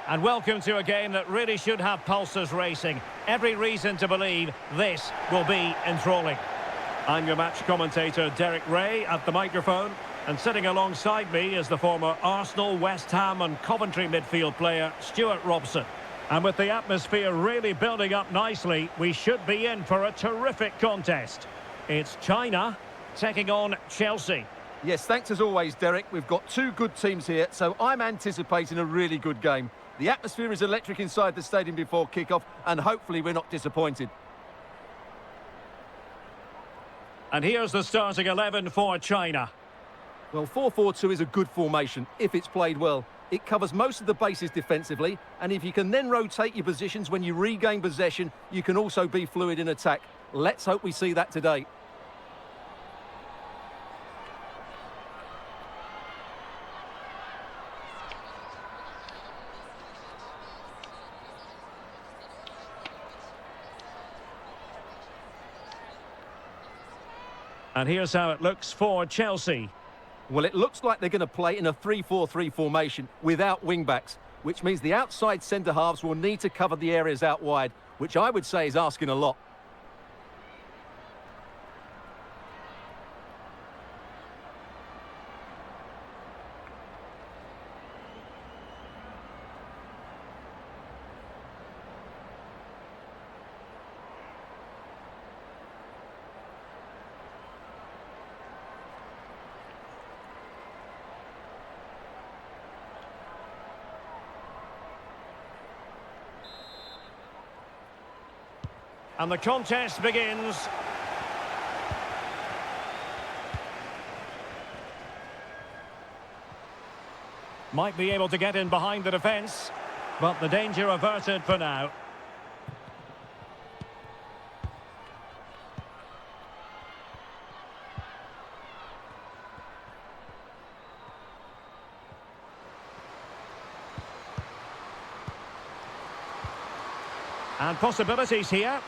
And welcome to a game that really should have pulses racing. Every reason to believe this will be enthralling. I'm your match commentator, Derek Ray, at the microphone. And sitting alongside me is the former Arsenal, West Ham and Coventry midfield player, Stuart Robson. And with the atmosphere really building up nicely, we should be in for a terrific contest. It's China taking on Chelsea. Yes, thanks as always, Derek. We've got two good teams here, so I'm anticipating a really good game. The atmosphere is electric inside the stadium before kick-off, and hopefully we're not disappointed. And here's the starting 11 for China. Well, 4-4-2 is a good formation, if it's played well. It covers most of the bases defensively, and if you can then rotate your positions when you regain possession, you can also be fluid in attack. Let's hope we see that today. And here's how it looks for Chelsea. Well, it looks like they're going to play in a 3-4-3 formation without wing-backs, which means the outside centre-halves will need to cover the areas out wide, which I would say is asking a lot. And the contest begins. Might be able to get in behind the defence, but the danger averted for now. And possibilities here.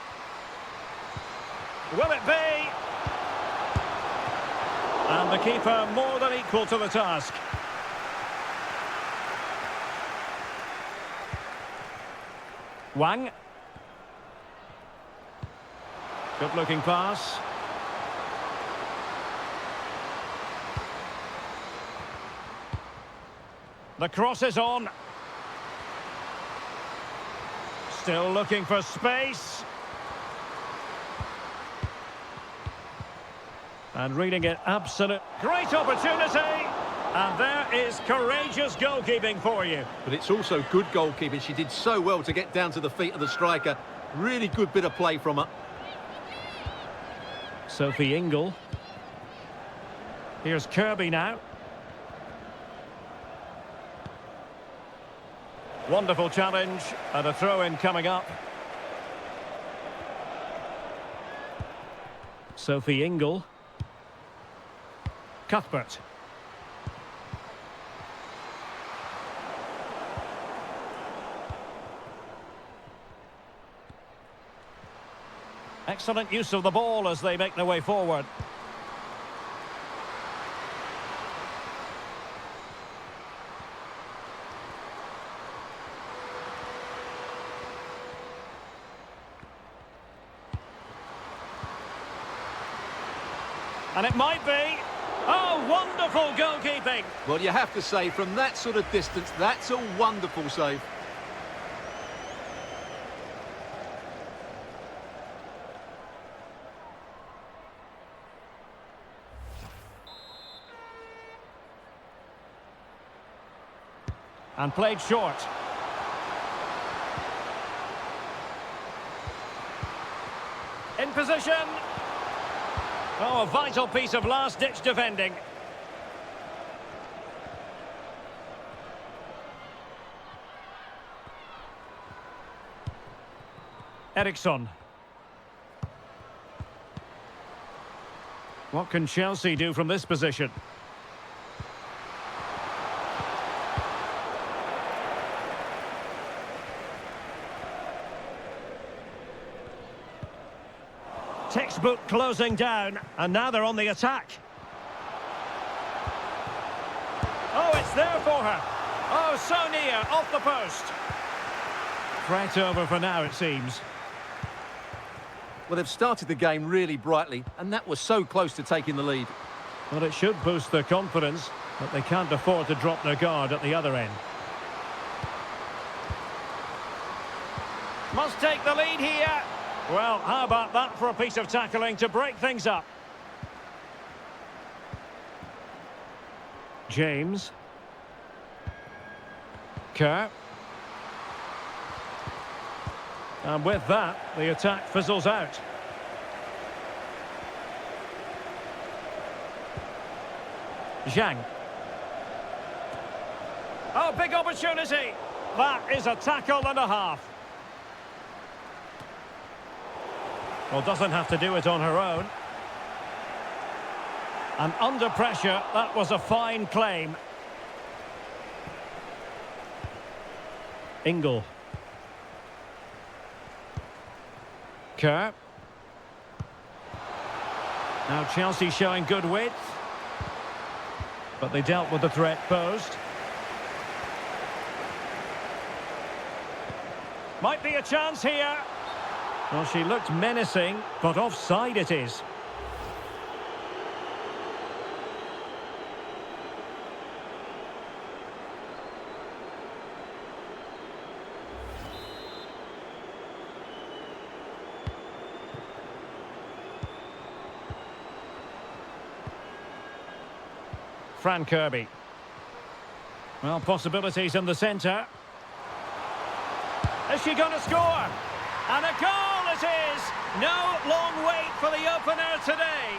Will it be? And the keeper more than equal to the task. Wang. Good looking pass. The cross is on. Still looking for space. And reading it, absolute great opportunity. And there is courageous goalkeeping for you. But it's also good goalkeeping. She did so well to get down to the feet of the striker. Really good bit of play from her. Sophie Ingle. Here's Kirby now. Wonderful challenge and a throw-in coming up. Sophie Ingle. Cuthbert. Excellent use of the ball as they make their way forward. And it might be. Oh, wonderful goalkeeping. Well, you have to say, from that sort of distance, that's a wonderful save. And played short. In position. Oh, a vital piece of last-ditch defending. Eriksson. What can Chelsea do from this position? Textbook closing down, and now they're on the attack. Oh, it's there for her. Oh, so near, off the post. Threat over for now, it seems. Well, they've started the game really brightly, and that was so close to taking the lead. Well, it should boost their confidence, but they can't afford to drop their guard at the other end. Must take the lead here. Well, how about that for a piece of tackling to break things up? James. Kerr. And with that, the attack fizzles out. Zhang. Oh, big opportunity. That is a tackle and a half. Well, doesn't have to do it on her own. And under pressure, that was a fine claim. Ingle. Kerr. Now Chelsea showing good width. But they dealt with the threat posed. Might be a chance here. Well, she looked menacing, but offside it is. Fran Kirby. Well, possibilities in the centre. Is she going to score? And a goal it is! No long wait for the opener today.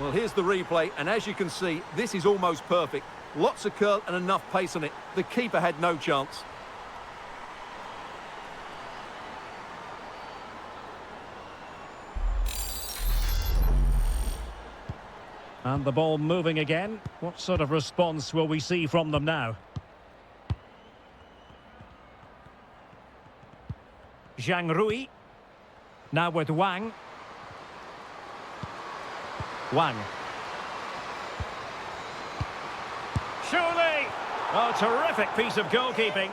Well, here's the replay, and as you can see, this is almost perfect. Lots of curl and enough pace on it. The keeper had no chance. And the ball moving again. What sort of response will we see from them now? Zhang Rui. Now with Wang. Wang. Surely! Oh, terrific piece of goalkeeping.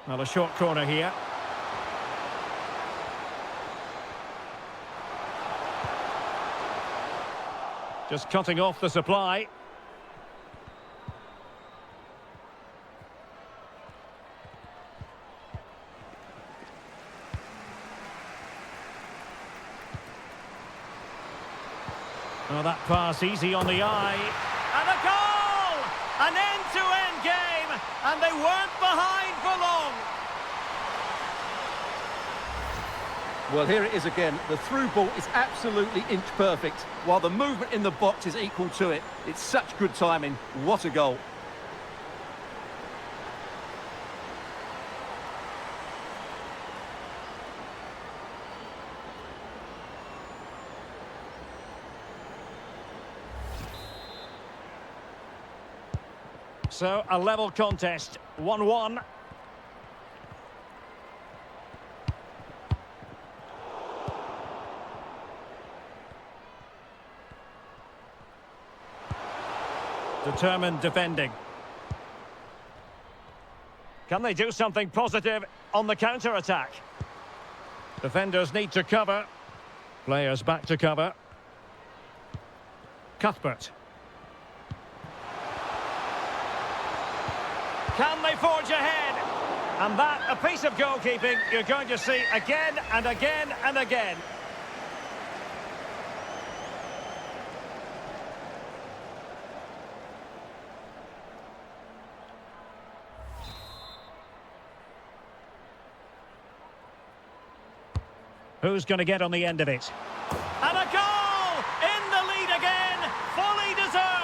Well, a short corner here. Just cutting off the supply. Oh, that pass easy on the eye. And a goal! An end-to-end game, and they weren't behind for long. Well, here it is again. The through ball is absolutely inch perfect, while the movement in the box is equal to it. It's such good timing. What a goal. So, a level contest, 1-1. Determined defending. Can they do something positive on the counter-attack? Defenders need to cover. Players back to cover. Cuthbert. Can they forge ahead? And that, a piece of goalkeeping you're going to see again and again and again. Who's going to get on the end of it? And a goal! In the lead again! Fully deserved!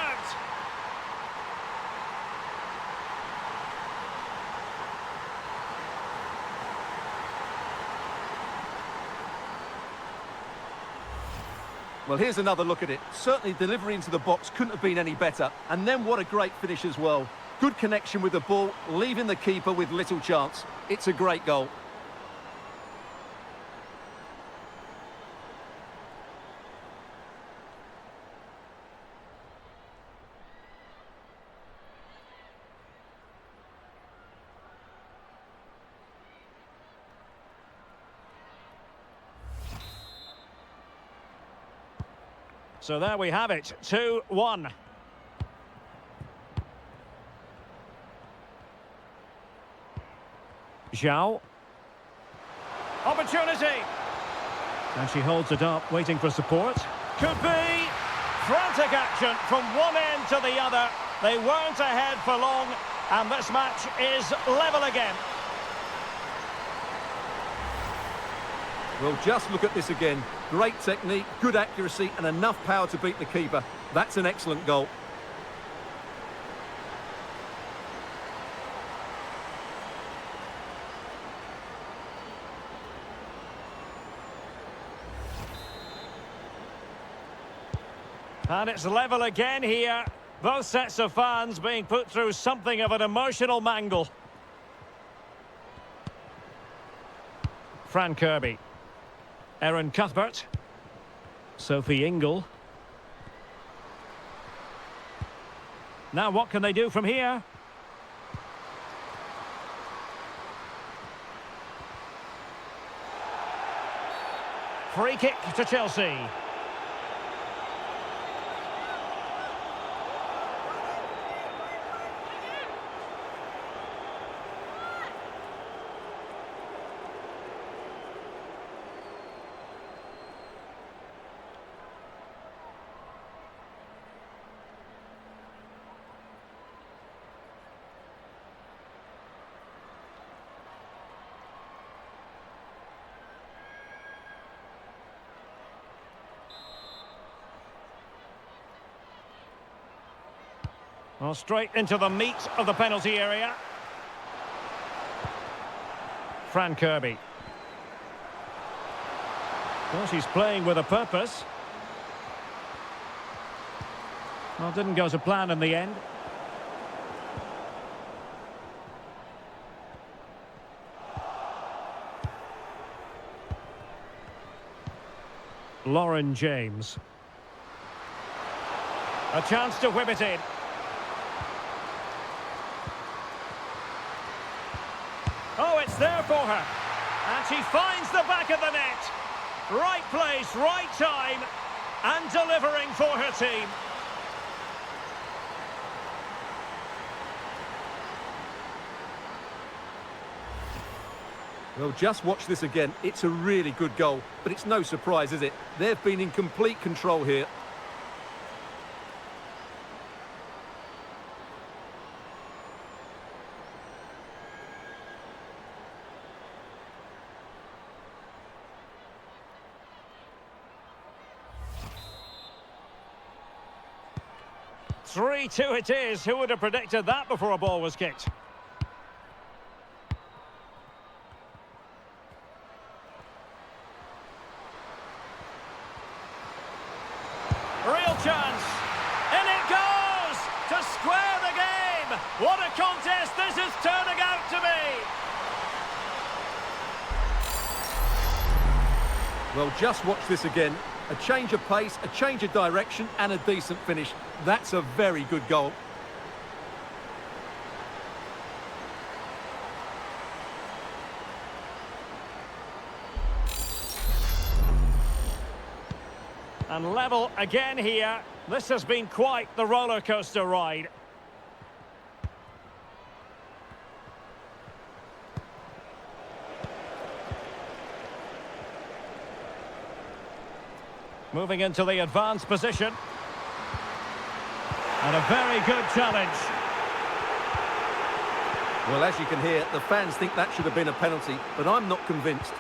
Well, here's another look at it. Certainly delivery into the box couldn't have been any better. And then what a great finish as well. Good connection with the ball, leaving the keeper with little chance. It's a great goal. So there we have it, 2-1. Zhao. Opportunity. And she holds it up, waiting for support. Could be. Frantic action from one end to the other. They weren't ahead for long, and this match is level again. Well, just look at this again. Great technique, good accuracy, and enough power to beat the keeper. That's an excellent goal. And it's level again here. Both sets of fans being put through something of an emotional mangle. Fran Kirby. Erin Cuthbert. Sophie Ingle. Now what can they do from here? Free kick to Chelsea. Well, straight into the meat of the penalty area. Fran Kirby. Well, she's playing with a purpose. Well, didn't go to plan in the end. Lauren James. A chance to whip it in. Oh, it's there for her. And she finds the back of the net. Right place, right time, and delivering for her team. Well, just watch this again. It's a really good goal, but it's no surprise, is it? They've been in complete control here. Three-two it is. Who would have predicted that before a ball was kicked? Real chance. In it goes! To square the game! What a contest this is turning out to be! Well, just watch this again. A change of pace, a change of direction, and a decent finish. That's a very good goal. And level again here. This has been quite the roller coaster ride. Moving into the advanced position. And a very good challenge. Well, as you can hear, the fans think that should have been a penalty, but I'm not convinced.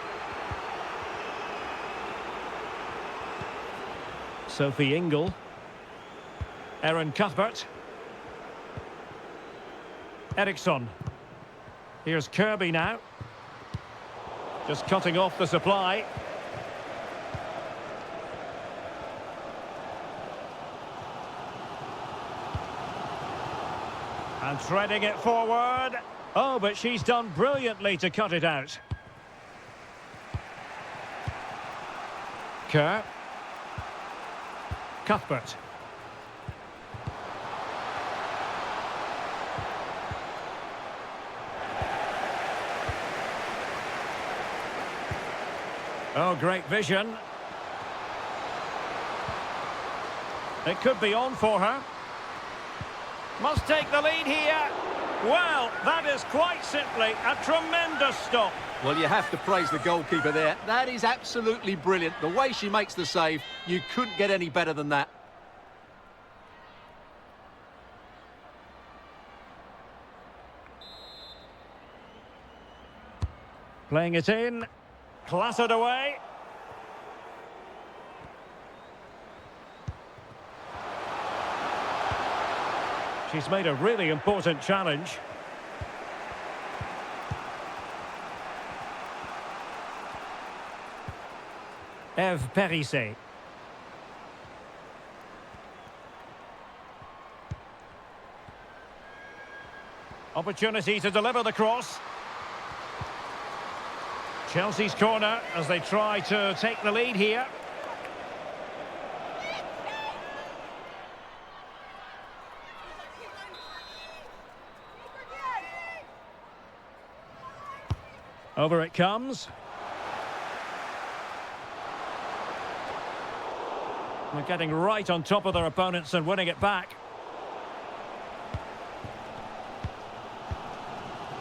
Sophie Ingle. Erin Cuthbert. Eriksson. Here's Kirby now. Just cutting off the supply. And threading it forward. Oh, but she's done brilliantly to cut it out. Kerr. Cuthbert. Oh, great vision. It could be on for her. Must take the lead here. Well, that is quite simply a tremendous stop. Well, you have to praise the goalkeeper there. That is absolutely brilliant. The way she makes the save, you couldn't get any better than that. Playing it in. Clattered away. She's made a really important challenge. Eve Perissé. Opportunity to deliver the cross. Chelsea's corner as they try to take the lead here. Over it comes. They're getting right on top of their opponents and winning it back.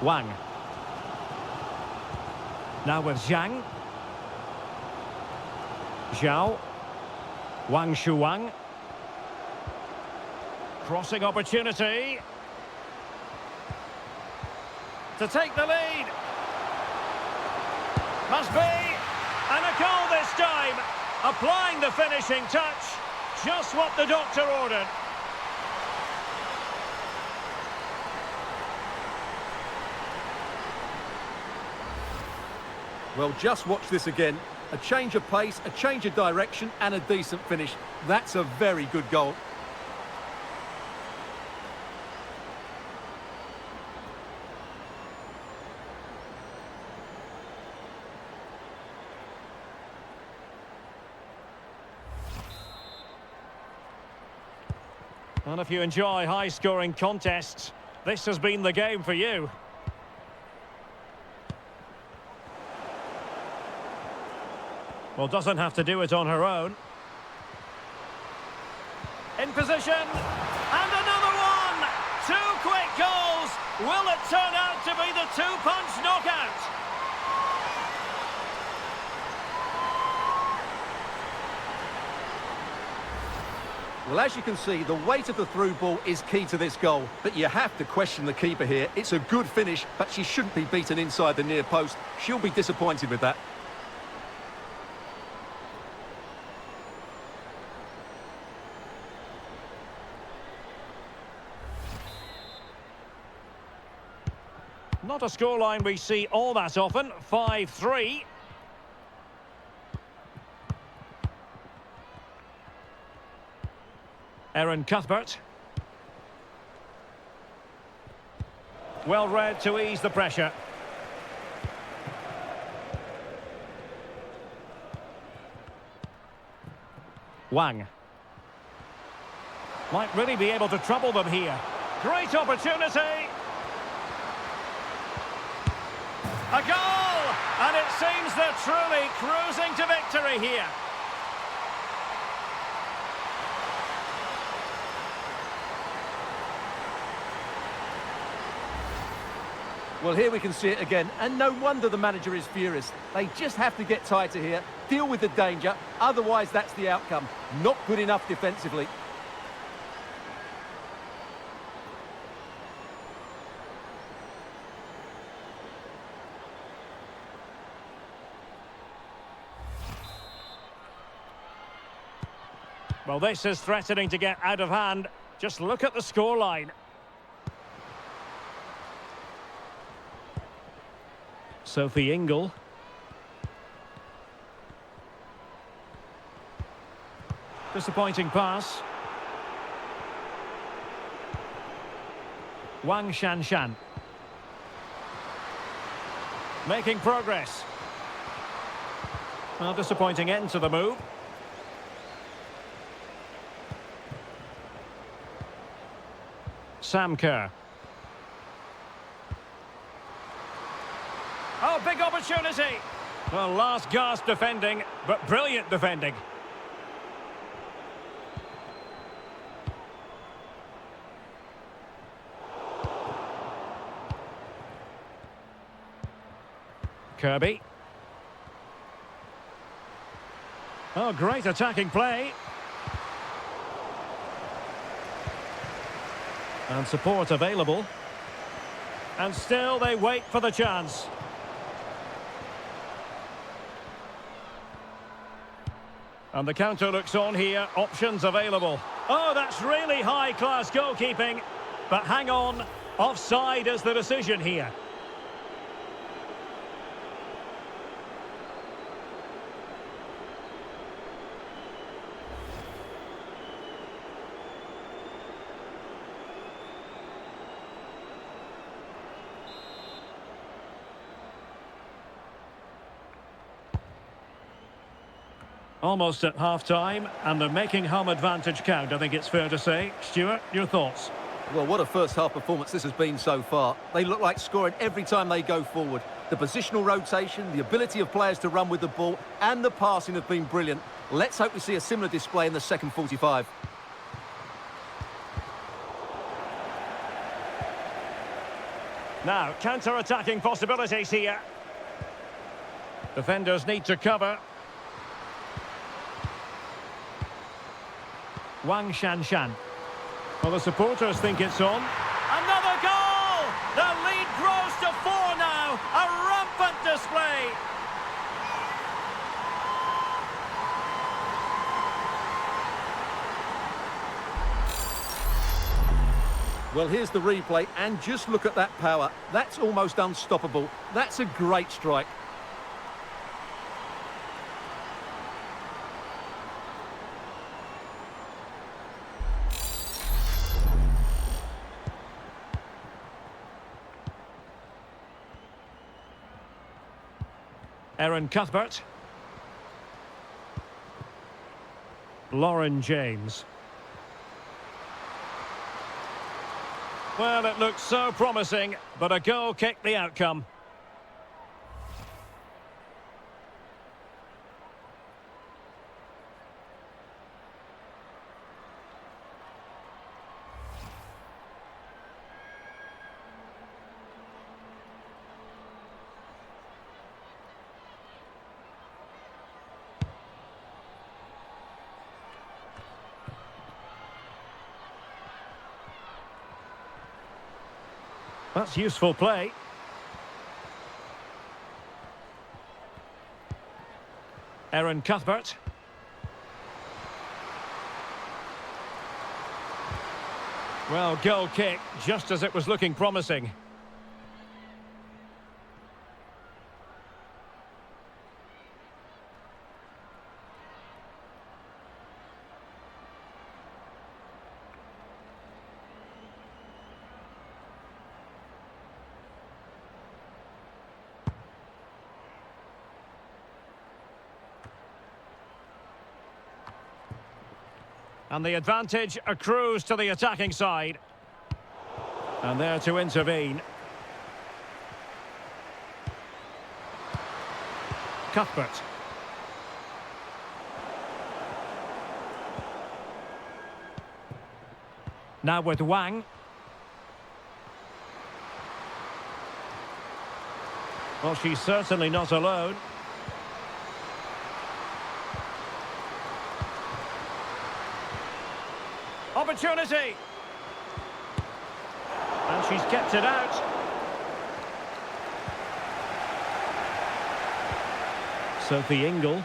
Wang. Now with Zhang. Zhao. Wang Shuang. Crossing opportunity. To take the lead. Must be. And a goal this time. Applying the finishing touch. Just what the doctor ordered. Well, just watch this again. A change of pace, a change of direction, and a decent finish. That's a very good goal. And if you enjoy high-scoring contests, this has been the game for you. Well, doesn't have to do it on her own. In position. And another one! 2 quick goals! Will it turn out to be the 2-punch knockout? Well, as you can see, the weight of the through ball is key to this goal. But you have to question the keeper here. It's a good finish, but she shouldn't be beaten inside the near post. She'll be disappointed with that. Not a scoreline we see all that often. 5-3. Erin Cuthbert. Well read to ease the pressure. Wang. Might really be able to trouble them here. Great opportunity. A goal! And it seems they're truly cruising to victory here. Well, here we can see it again, and no wonder the manager is furious. They just have to get tighter here, deal with the danger, otherwise that's the outcome. Not good enough defensively. Well, this is threatening to get out of hand. Just look at the scoreline. Sophie Ingle. Disappointing pass. Wang Shanshan. Making progress. Well, disappointing end to the move. Sam Kerr. Oh, big opportunity. Well, last gasp defending, but brilliant defending. Kirby. Oh, great attacking play. And support available. And still they wait for the chance. And the counter looks on here, options available. Oh, that's really high-class goalkeeping. But hang on, offside is the decision here. Almost at half-time, and they're making home advantage count, I think it's fair to say. Stuart, your thoughts? Well, what a first-half performance this has been so far. They look like scoring every time they go forward. The positional rotation, the ability of players to run with the ball, and the passing have been brilliant. Let's hope we see a similar display in the second 45. Now, counter-attacking possibilities here. Defenders need to cover. Wang Shanshan. Well, the supporters think it's on. Another goal! The lead grows to 4 now. A rampant display. Well, here's the replay, and just look at that power. That's almost unstoppable. That's a great strike. Aaron Cuthbert. Lauren James. Well, it looks so promising, but a goal kicked the outcome. That's useful play. Aaron Cuthbert. Well, goal kick, just as it was looking promising. And the advantage accrues to the attacking side. And there to intervene. Cuthbert. Now with Wang. Well, she's certainly not alone. Opportunity! And she's kept it out. Sophie Ingle.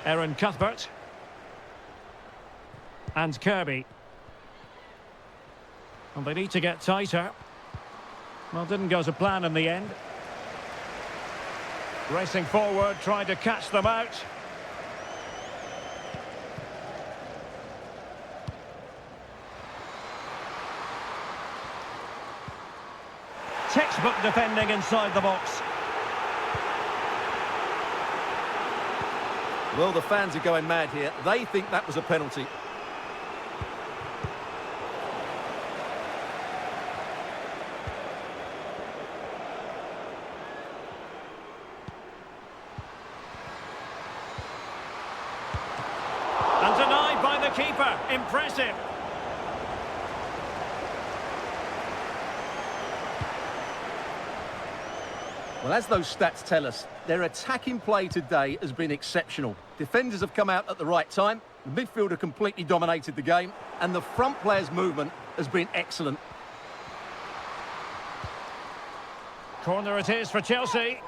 Aaron Cuthbert. And Kirby. And they need to get tighter. Well, didn't go to plan in the end. Racing forward, trying to catch them out. Textbook defending inside the box. Well, the fans are going mad here. They think that was a penalty. And denied by the keeper. Impressive. Well, as those stats tell us, their attacking play today has been exceptional. Defenders have come out at the right time, the midfielder completely dominated the game, and the front player's movement has been excellent. Corner it is for Chelsea.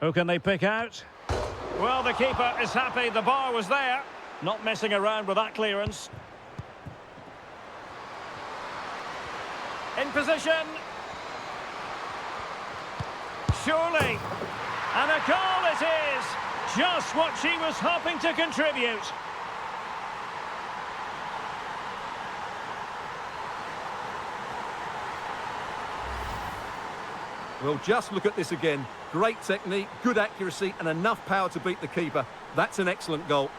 Who can they pick out? Well, the keeper is happy. The bar was there. Not messing around with that clearance. In position. Surely. And a goal it is. Just what she was hoping to contribute. Well, just look at this again. Great technique, good accuracy, and enough power to beat the keeper. That's an excellent goal.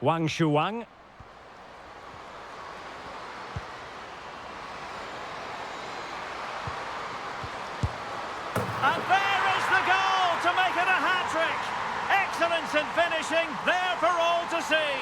Wang Shuang. And there is the goal to make it a hat-trick. Excellence in finishing, there for all to see.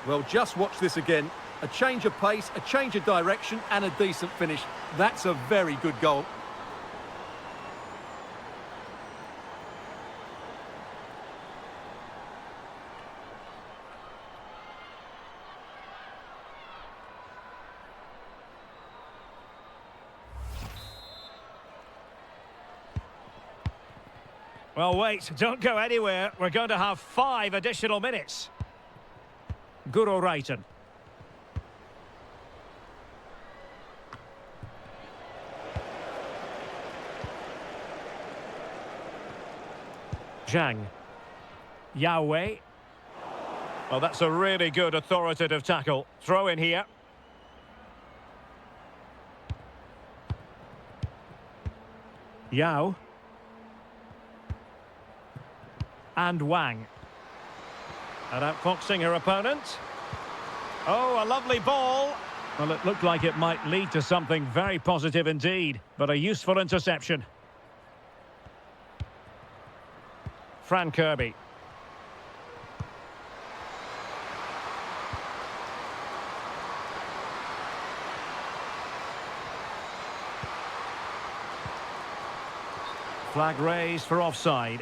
Well, just watch this again. A change of pace, a change of direction, and a decent finish. That's a very good goal. Well, wait, don't go anywhere. We're going to have 5 additional minutes. Guru Rayton. Zhang. Yahweh. Well, that's a really good authoritative tackle. Throw in here. Yao. And Wang. And outfoxing her opponent. Oh, a lovely ball. Well, it looked like it might lead to something very positive indeed, but a useful interception. Fran Kirby. Flag raised for offside.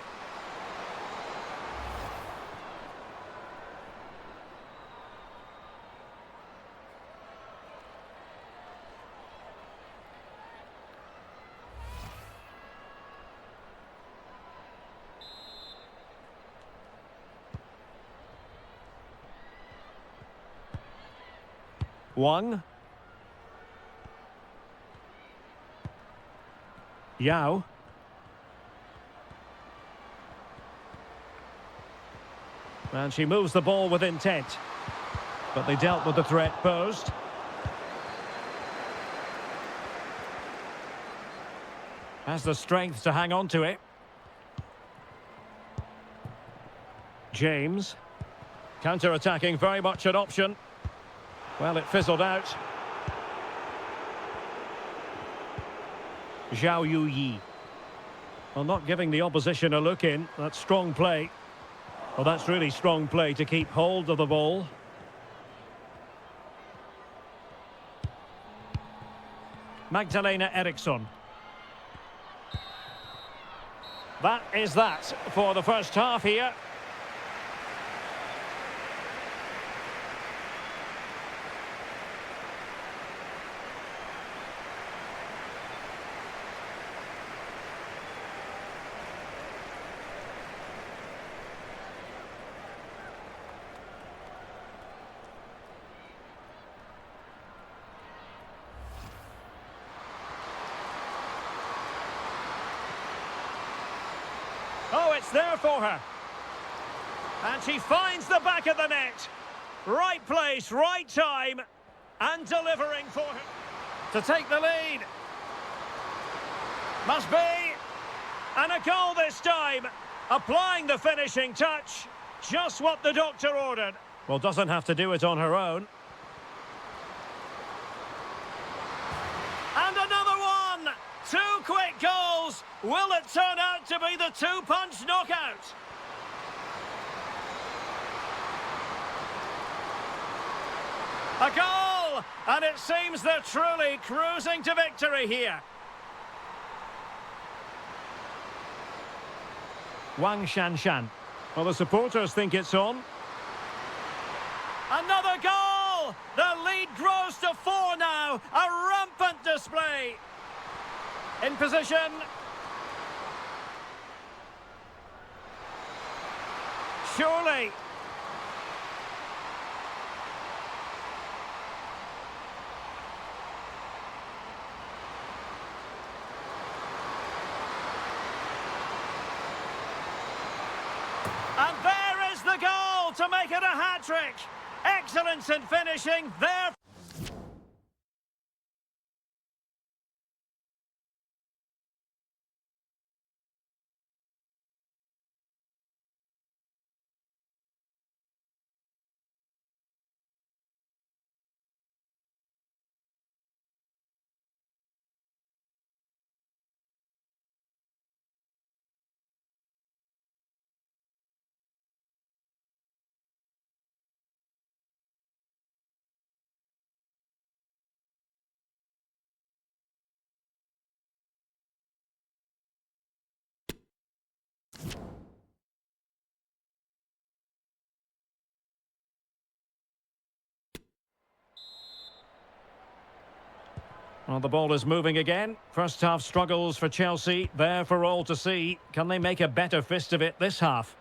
Wang. Yao. And she moves the ball with intent. But they dealt with the threat posed. Has the strength to hang on to it. James. Counter-attacking, very much an option. Well, it fizzled out. Zhao Yi. Well, not giving the opposition a look in. That's strong play. Well, that's really strong play to keep hold of the ball. Magdalena Eriksson. That is that for the first half here. Oh, it's there for her. And she finds the back of the net. Right place, right time. And delivering for her. To take the lead. Must be. And a goal this time. Applying the finishing touch. Just what the doctor ordered. Well, doesn't have to do it on her own. And another one. 2 quick goals. Will it turn out to be the 2-punch knockout? A goal! And it seems they're truly cruising to victory here. Wang Shanshan. Well, the supporters think it's on. Another goal! The lead grows to 4 now. A rampant display. In position. Surely. And there is the goal to make it a hat-trick. Excellence in finishing there. Well, the ball is moving again. First half struggles for Chelsea, there for all to see. Can they make a better fist of it this half?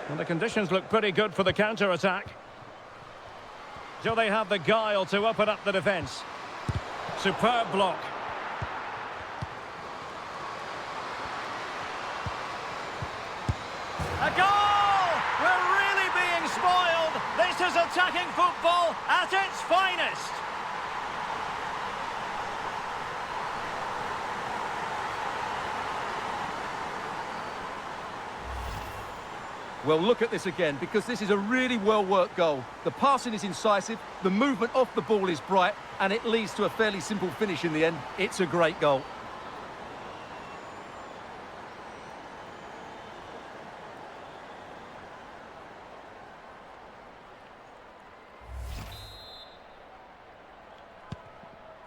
And the conditions look pretty good for the counter-attack. Do they have the guile to open up the defence? Superb block. A goal! We're really being spoiled. This is attacking football at its finest. Well, look at this again, because this is a really well-worked goal. The passing is incisive, the movement off the ball is bright, and it leads to a fairly simple finish in the end. It's a great goal.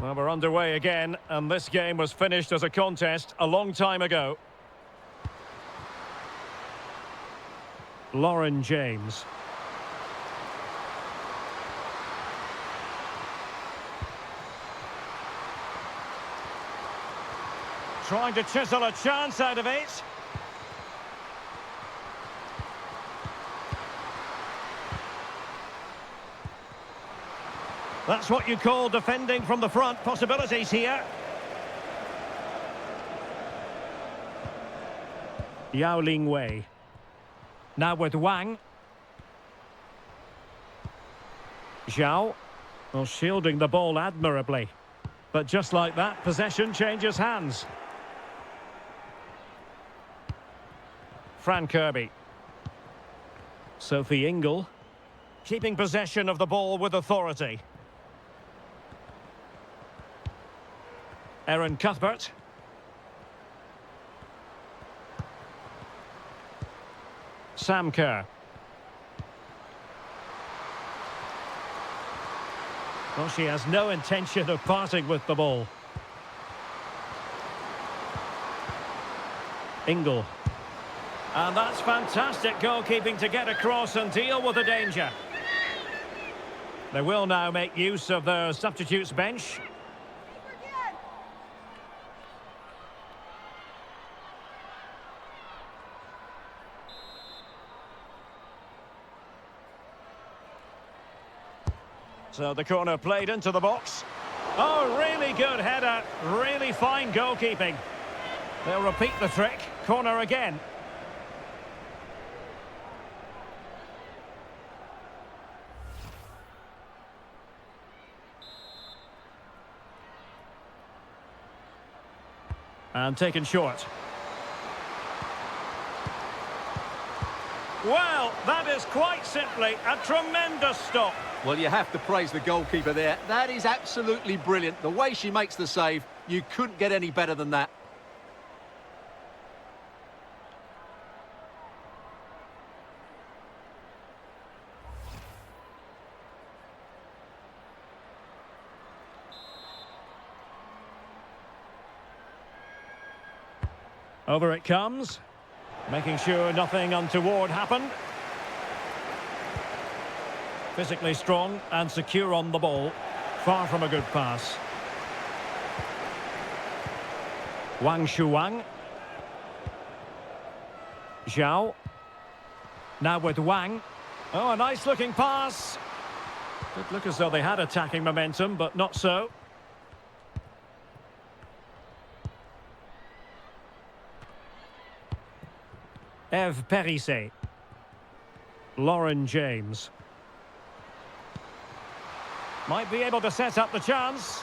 Well, we're underway again, and this game was finished as a contest a long time ago. Lauren James. Trying to chisel a chance out of it. That's what you call defending from the front. Possibilities here. Yao Ling Wei. Now with Wang. Zhao. Well, shielding the ball admirably. But just like that, possession changes hands. Fran Kirby. Sophie Ingle. Keeping possession of the ball with authority. Erin Cuthbert. Sam Kerr. Well, she has no intention of parting with the ball. Ingle. And that's fantastic goalkeeping to get across and deal with the danger. They will now make use of their substitutes bench. So the corner played into the box. Oh, really good header. Really fine goalkeeping. They'll repeat the trick. Corner again. And taken short. Well, that is quite simply a tremendous stop. Well, you have to praise the goalkeeper there. That is absolutely brilliant. The way she makes the save, you couldn't get any better than that. Over it comes, making sure nothing untoward happened. Physically strong and secure on the ball. Far from a good pass. Wang Shuang. Zhao. Now with Wang. Oh, a nice looking pass. Did look as though they had attacking momentum, but not so. Eve Perissé. Lauren James. Might be able to set up the chance.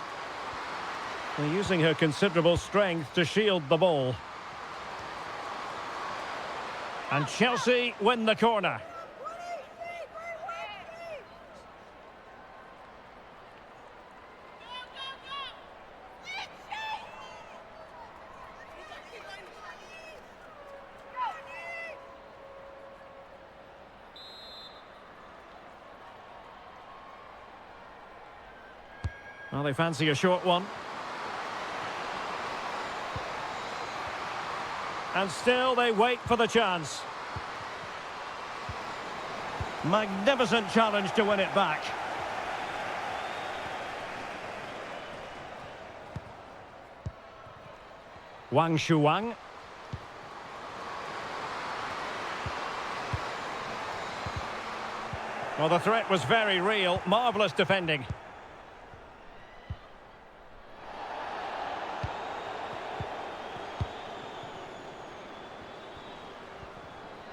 They're using her considerable strength to shield the ball. And Chelsea win the corner. Well, they fancy a short one. And still they wait for the chance. Magnificent challenge to win it back. Wang Shuang. Well, the threat was very real. Marvellous defending.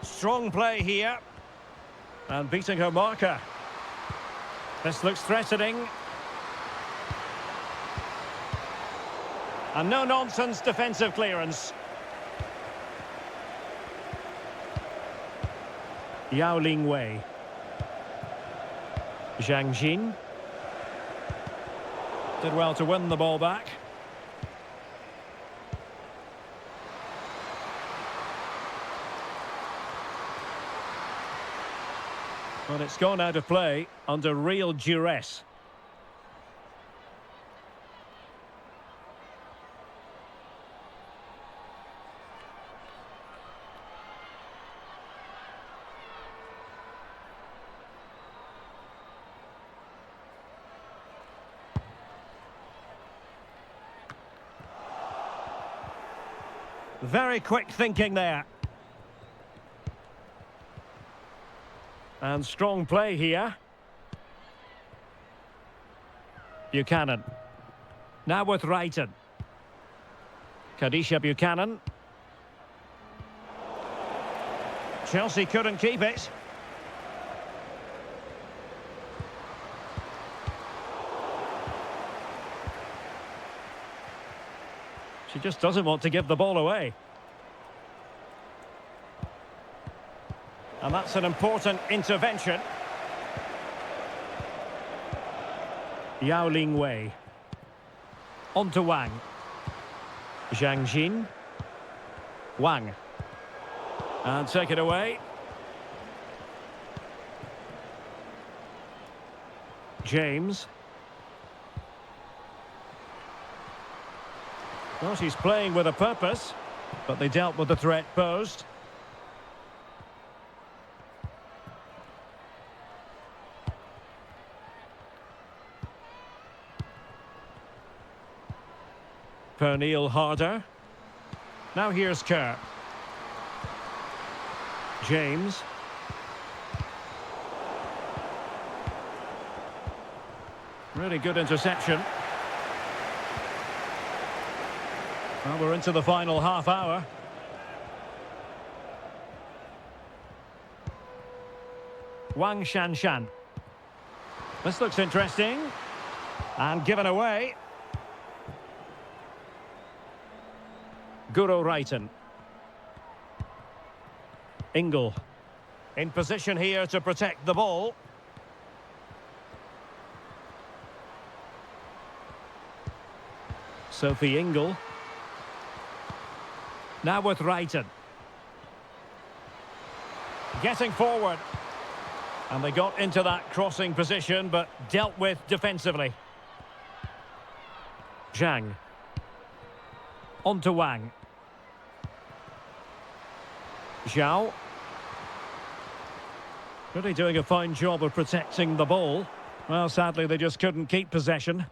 Strong play here. And beating her marker. This looks threatening. And no-nonsense defensive clearance. Yao Ling Wei. Zhang Jin. Did well to win the ball back. Well, it's gone out of play under real duress. Very quick thinking there. And strong play here. Buchanan. Now with Wrighton. Kadisha Buchanan. Chelsea couldn't keep it. She just doesn't want to give the ball away. And that's an important intervention. Yao Ling Wei. On to Wang. Zhang Jin. Wang. And take it away. James. Well, she's playing with a purpose, but they dealt with the threat posed. Pernille Harder. Now here's Kerr. James. Really good interception. Well, we're into the final half hour. Wang Shanshan. This looks interesting. And given away. Guro Reiten. Ingle. In position here to protect the ball. Sophie Ingle. Now with Reiten. Getting forward. And they got into that crossing position, but dealt with defensively. Zhang. On to Wang. Zhao. Really doing a fine job of protecting the ball. Well, sadly, they just couldn't keep possession.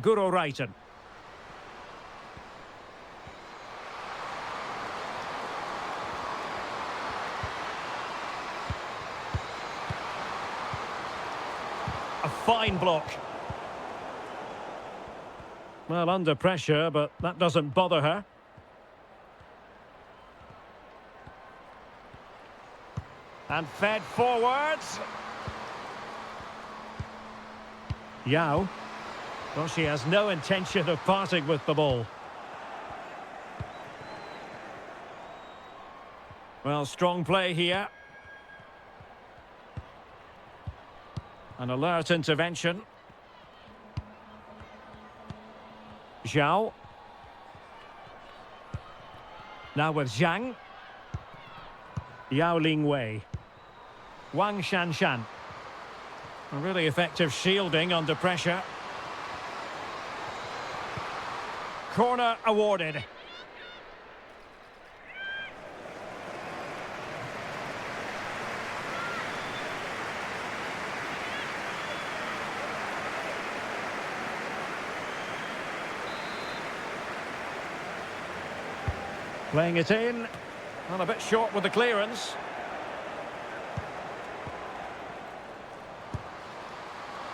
Guro Reiten. A fine block. Well, under pressure, but that doesn't bother her. And fed forwards. Yao. Well, she has no intention of parting with the ball. Well, strong play here. An alert intervention. Zhao. Now with Zhang. Yao Ling Wei. Wang Shanshan. A really effective shielding under pressure. Corner awarded. Playing it in. Well, a bit short with the clearance.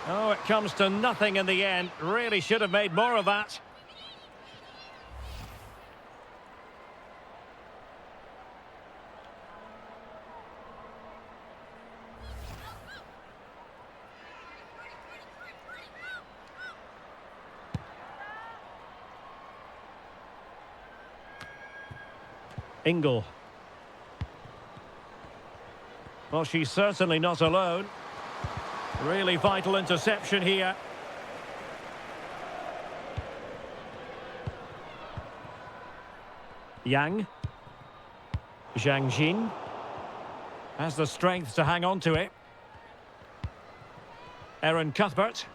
Oh, it comes to nothing in the end. Really should have made more of that. Ingle. Well, she's certainly not alone. Really vital interception here. Yang. Zhang Jin. Has the strength to hang on to it. Erin Cuthbert.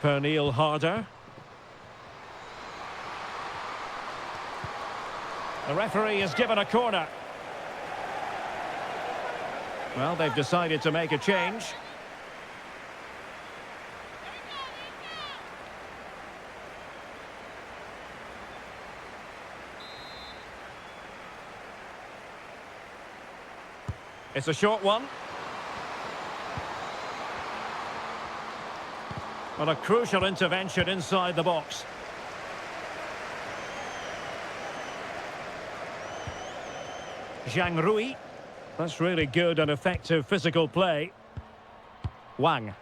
Pernille Harder. The referee has given a corner. Well, they've decided to make a change. It's a short one. Well, a crucial intervention inside the box. Zhang Rui. That's really good and effective physical play. Wang.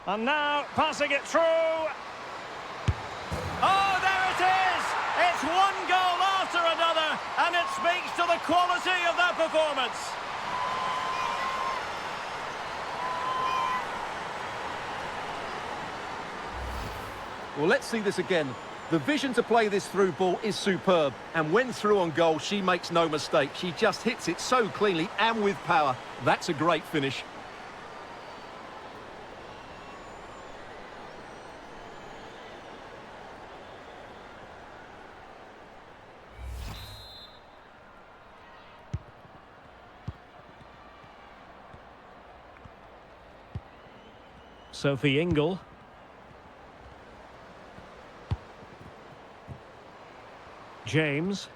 And now passing it through. Oh, there it to the quality of that performance. Well, let's see this again. The vision to play this through ball is superb, and when through on goal, she makes no mistake. She just hits it so cleanly and with power. That's a great finish. Sophie Ingle. James.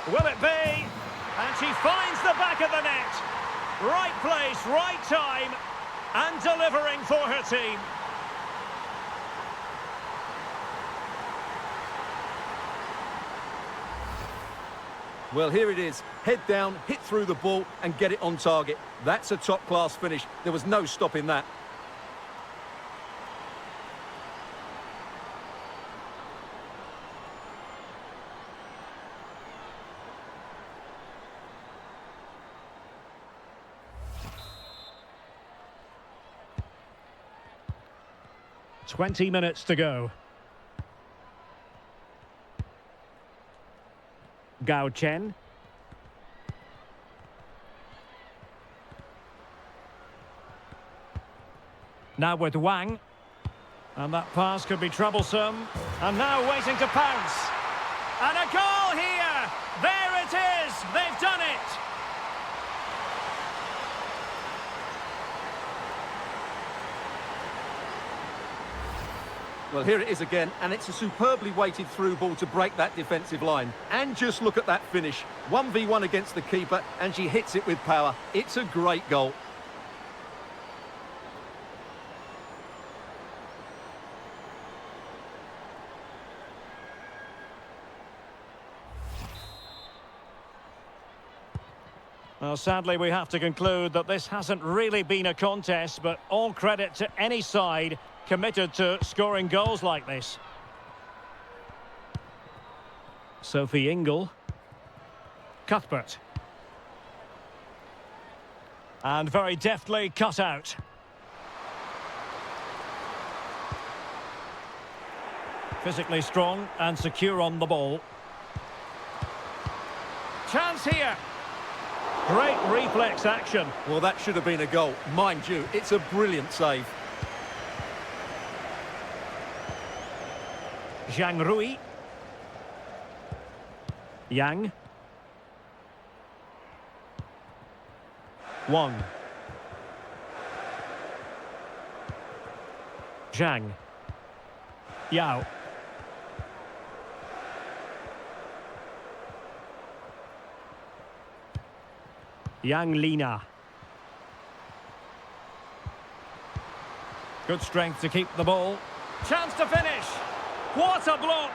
Will it be? And she finds the back of the net. Right place, right time, and delivering for her team. Well, here it is. Head down, hit through the ball and get it on target. That's a top-class finish. There was no stopping that. "20 minutes to go. Gao Chen. Now with Wang. And that pass could be troublesome. And now waiting to pounce. And a goal here! There it is! They've done it! Well, here it is again, and it's a superbly weighted through ball to break that defensive line. And just look at that finish. 1v1 against the keeper, and she hits it with power. It's a great goal. Well, sadly, we have to conclude that this hasn't really been a contest, but all credit to any side committed to scoring goals like this. Sophie Ingle. Cuthbert. And very deftly cut out. Physically strong and secure on the ball. Chance here. Great reflex action. Well, that should have been a goal. Mind you, it's a brilliant save. Zhang Rui. Yang. Wang. Zhang. Yao. Yang Lina. Good strength to keep the ball. Chance to finish. What a block!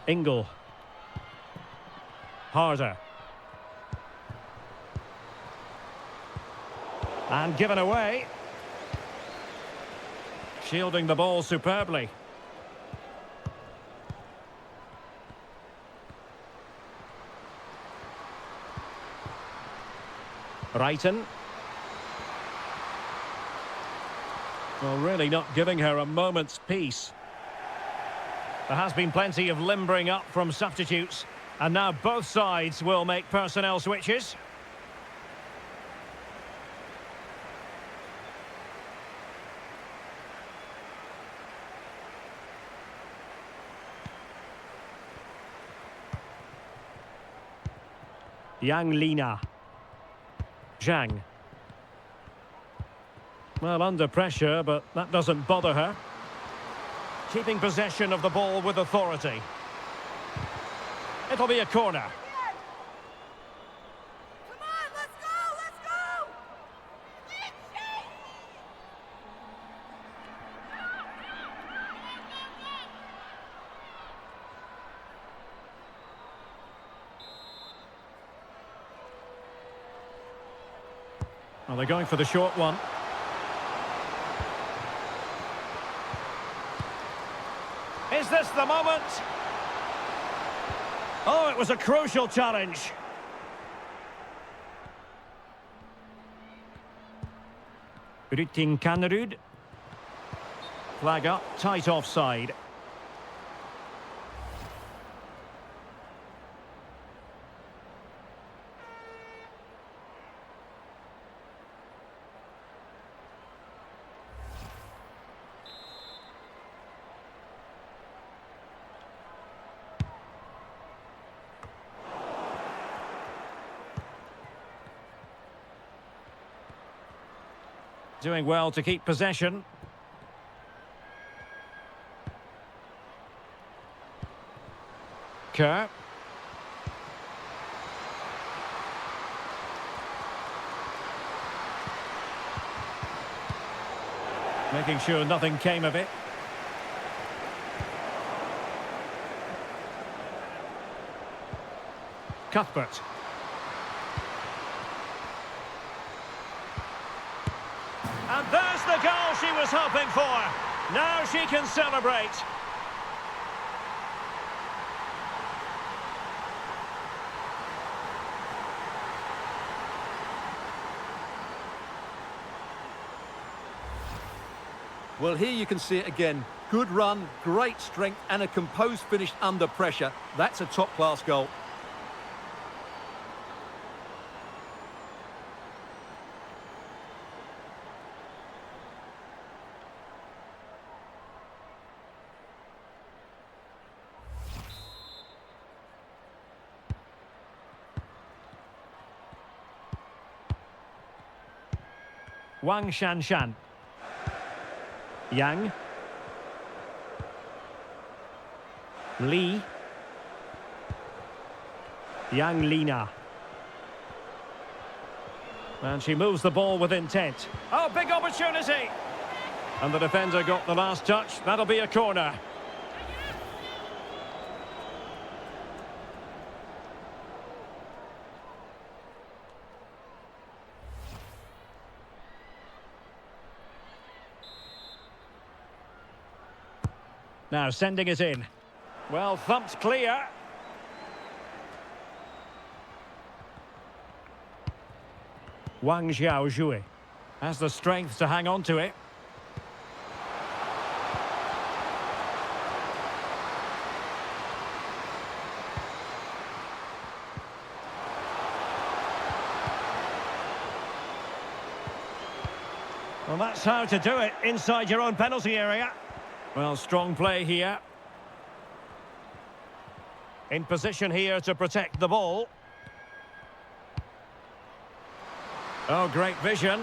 Ingle. Harder. And given away. Shielding the ball superbly. Brighton. Well, really not giving her a moment's peace. There has been plenty of limbering up from substitutes, and now both sides will make personnel switches. Yang Lina. Zhang. Well, under pressure, but that doesn't bother her. Keeping possession of the ball with authority. It'll be a corner. Come on, let's go, let's go! Well, they're going for the short one. Is this the moment? Oh, it was a crucial challenge. Rytting Kannerud. Flag up, tight offside. Doing well to keep possession. Kerr. Making sure nothing came of it. Cuthbert. And there's the goal she was hoping for. Now she can celebrate. Well, here you can see it again. Good run, great strength, and a composed finish under pressure. That's a top-class goal. Wang Shanshan. Yang. Lee. Yang Lina. And she moves the ball with intent. Oh, big opportunity! And the defender got the last touch. That'll be a corner. Now sending it in. Well, thumped clear. Wang Xiaozhui has the strength to hang on to it. Well, that's how to do it inside your own penalty area. Well, strong play here. In position here to protect the ball. Oh, great vision.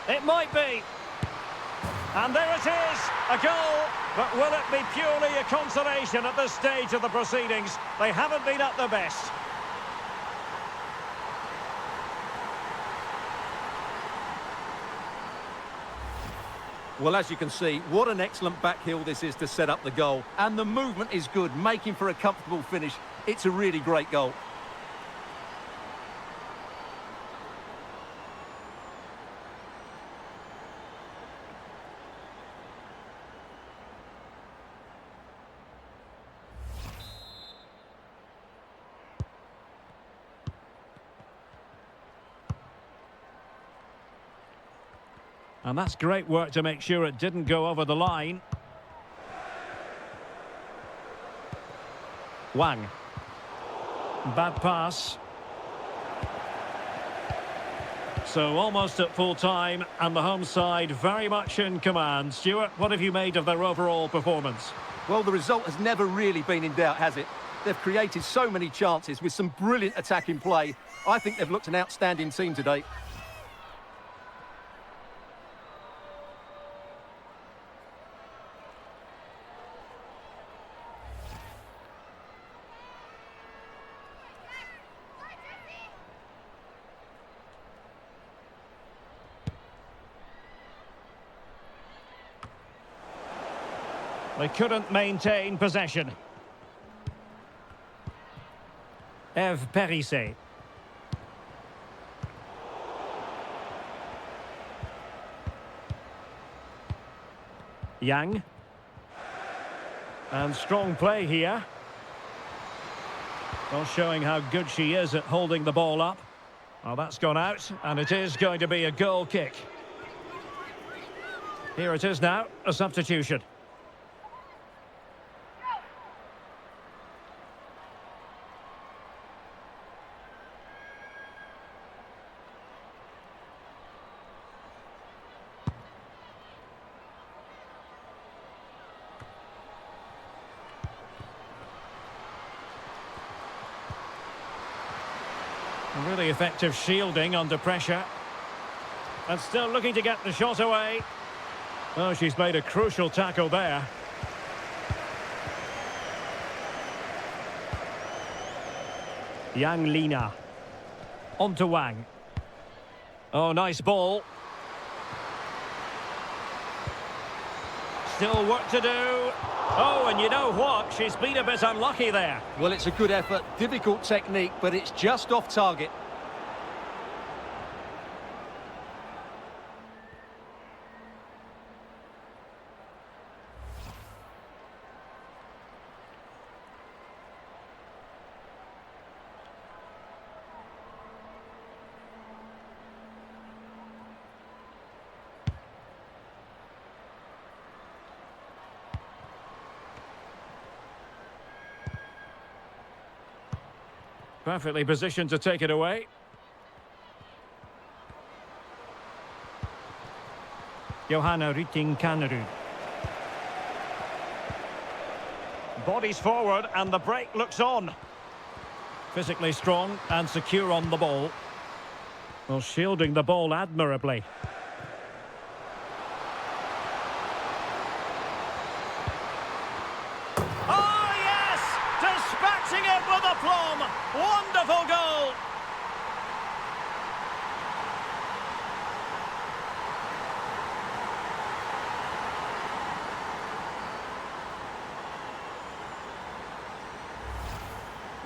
It might be. And there it is, a goal. But will it be purely a consolation at this stage of the proceedings? They haven't been at their best. Well, as you can see, what an excellent backhill this is to set up the goal. And the movement is good, making for a comfortable finish. It's a really great goal. And that's great work to make sure it didn't go over the line. Wang. Bad pass. So almost at full time, and the home side very much in command. Stuart, what have you made of their overall performance? Well, the result has never really been in doubt, has it? They've created so many chances with some brilliant attacking play. I think they've looked an outstanding team today. They couldn't maintain possession. Eve Perisset. Yang. And strong play here. Well, showing how good she is at holding the ball up. Well, that's gone out, and it is going to be a goal kick. Here it is now, a substitution. Really effective shielding under pressure. And still looking to get the shot away. Oh, she's made a crucial tackle there. Yang Lina. On to Wang. Oh, nice ball. Still work to do. Oh, and you know what? She's been a bit unlucky there. Well, it's a good effort, difficult technique, but it's just off target. Perfectly positioned to take it away. Johanna Rytting Kanerud. Bodies forward and the break looks on. Physically strong and secure on the ball. Well, shielding the ball admirably. Oh, yes! Dispatching it with aplomb. Wonderful goal!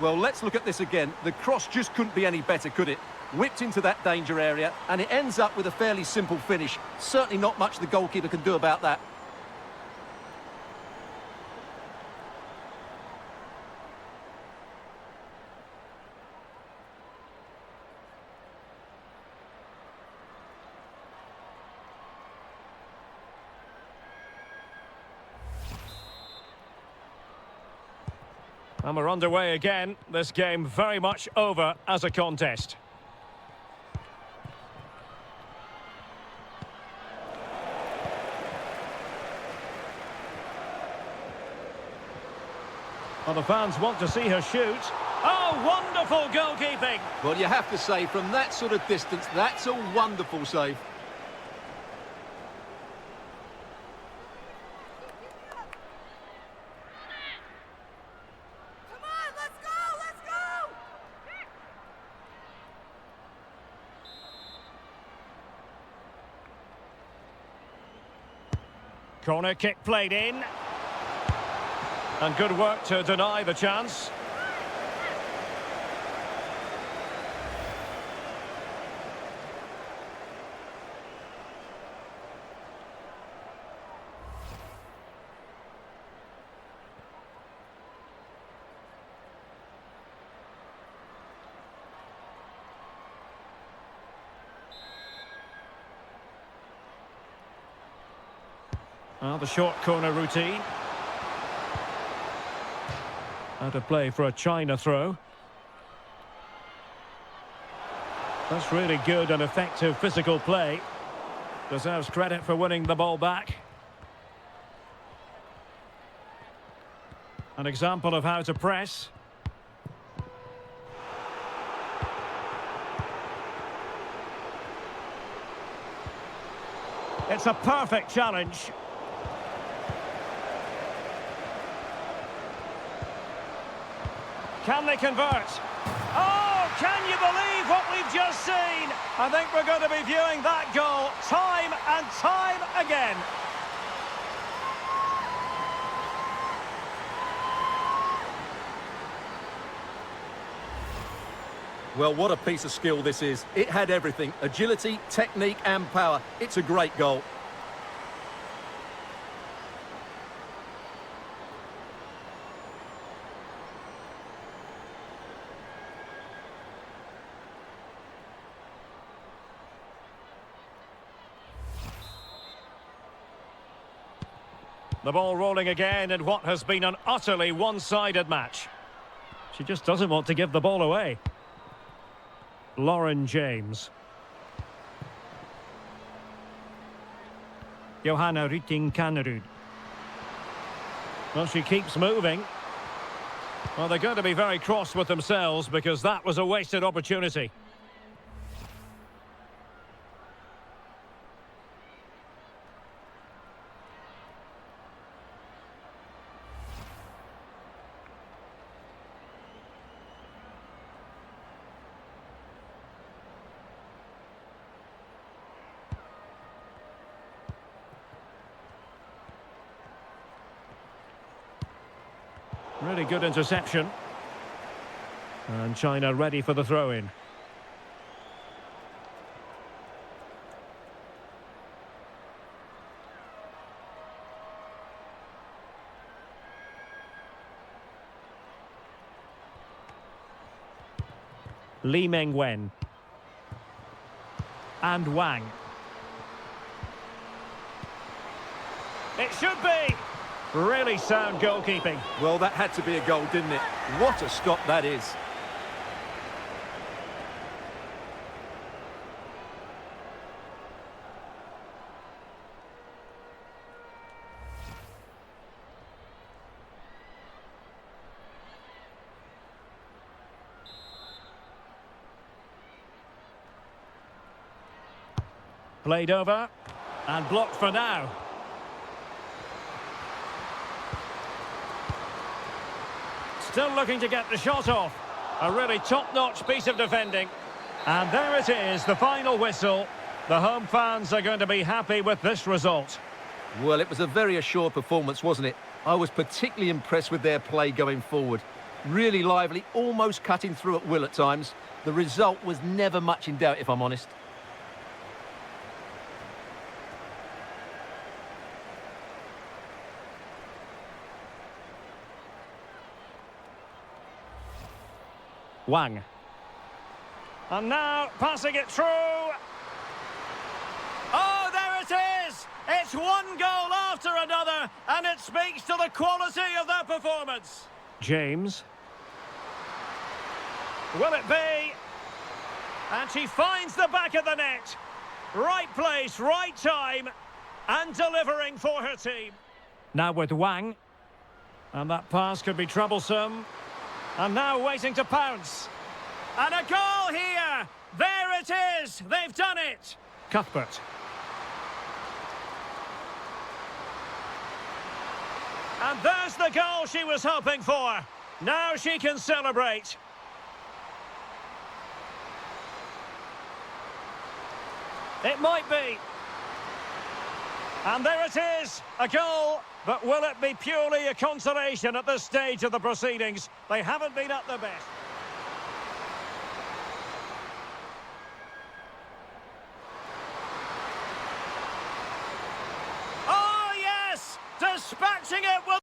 Well, let's look at this again. The cross just couldn't be any better, could it? Whipped into that danger area, and it ends up with a fairly simple finish. Certainly not much the goalkeeper can do about that. And we're underway again. This game very much over as a contest. Well, the fans want to see her shoot. Oh, wonderful goalkeeping! Well, you have to say, from that sort of distance, that's a wonderful save. Come on, let's go, let's go! Corner kick played in. And good work to deny the chance. The short corner routine. Out of play for a China throw. That's really good and effective physical play. Deserves credit for winning the ball back. An example of how to press. It's a perfect challenge. Can they convert? Oh, can you believe what we've just seen? I think we're going to be viewing that goal time and time again. Well, what a piece of skill this is. It had everything: agility, technique and power. It's a great goal. The ball rolling again in what has been an utterly one-sided match. She just doesn't want to give the ball away. Lauren James. Johanna Rytting-Kanerud. Well, she keeps moving. Well, they're going to be very cross with themselves because that was a wasted opportunity. Really good interception. And China ready for the throw-in. Li Mengwen. And Wang. It should be! Really sound goalkeeping. Well, that had to be a goal, didn't it? What a stop that is. Played over and blocked for now. Still looking to get the shot off. A really top-notch piece of defending. And there it is, the final whistle. The home fans are going to be happy with this result. Well, it was a very assured performance, wasn't it? I was particularly impressed with their play going forward. Really lively, almost cutting through at will at times. The result was never much in doubt, if I'm honest. Wang. And now passing it through. Oh, there it is! It's one goal after another, and it speaks to the quality of their performance. James. Will it be? And she finds the back of the net. Right place, right time, and delivering for her team. Now with Wang. And that pass could be troublesome. And now waiting to pounce. And a goal here! There it is! They've done it! Cuthbert. And there's the goal she was hoping for. Now she can celebrate. It might be. And there it is, a goal. But will it be purely a consolation at this stage of the proceedings? They haven't been at their best. Oh, yes! Dispatching it with...